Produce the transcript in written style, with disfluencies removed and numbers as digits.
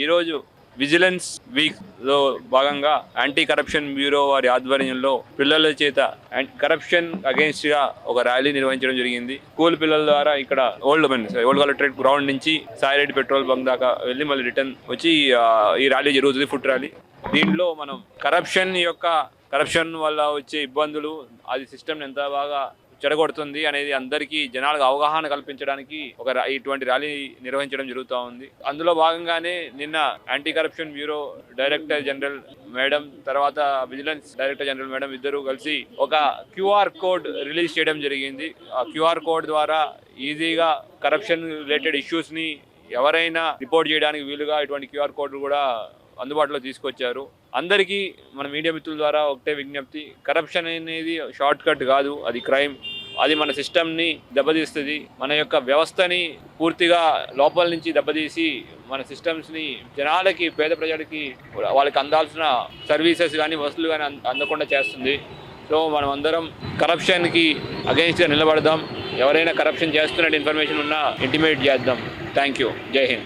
ఈరోజు vigilance week లో భాగంగా యాంటీ కరప్షన్ బ్యూరో వారి ఆధ్వర్యంలో పిల్లల చేత కరప్షన్ అగేన్స్ట్ గా ఒక ర్యాలీ నిర్వహించడం జరిగింది. స్కూల్ పిల్లల ద్వారా ఇక్కడ ఓల్డ్ కలెక్టరేట్ గ్రౌండ్ నుంచి సాయిరెడ్డి పెట్రోల్ బంక్ దాకా వెళ్ళి మళ్ళీ రిటర్న్ వచ్చి ఈ ర్యాలీ జరుగుతుంది, ఫుట్ ర్యాలీ. దీంట్లో మనం కరప్షన్ వల్ల వచ్చే ఇబ్బందులు, అది సిస్టమ్ ఎంత బాగా చెడగొడుతుంది అనేది అందరికీ జనాలకు అవగాహన కల్పించడానికి ఇటువంటి ర్యాలీ నిర్వహించడం జరుగుతూ ఉంది. అందులో భాగంగానే నిన్న anti corruption bureau director general madam, తర్వాత విజిలెన్స్ డైరెక్టర్ జనరల్ మేడం ఇద్దరు కలిసి ఒక QR కోడ్ రిలీజ్ చేయడం జరిగింది. ఆ QR కోడ్ ద్వారా ఈజీగా కరప్షన్ రిలేటెడ్ ఇష్యూస్ ని ఎవరైనా రిపోర్ట్ చేయడానికి వీలుగా ఇటువంటి QR కోడ్ కూడా అందుబాటులో తీసుకొచ్చారు. అందరికీ మన మీడియా మిత్రుల ద్వారా ఒకటే విజ్ఞప్తి, కరప్షన్ అనేది షార్ట్ కట్ కాదు, అది క్రైమ్. అది మన సిస్టమ్ని దెబ్బతీస్తుంది, మన యొక్క వ్యవస్థని పూర్తిగా లోపల నుంచి దెబ్బతీసి మన సిస్టమ్స్ని జనాలకి, పేద ప్రజలకి వాళ్ళకి అందాల్సిన సర్వీసెస్ కానీ వసతులు కానీ అందకుండా చేస్తుంది. సో మనం అందరం కరప్షన్కి అగెయిన్స్ట్గా నిలబడదాం. ఎవరైనా కరప్షన్ చేస్తున్నట్టు ఇన్ఫర్మేషన్ ఉన్నా ఇంటిమేట్ చేద్దాం. Thank you. జై హింద్.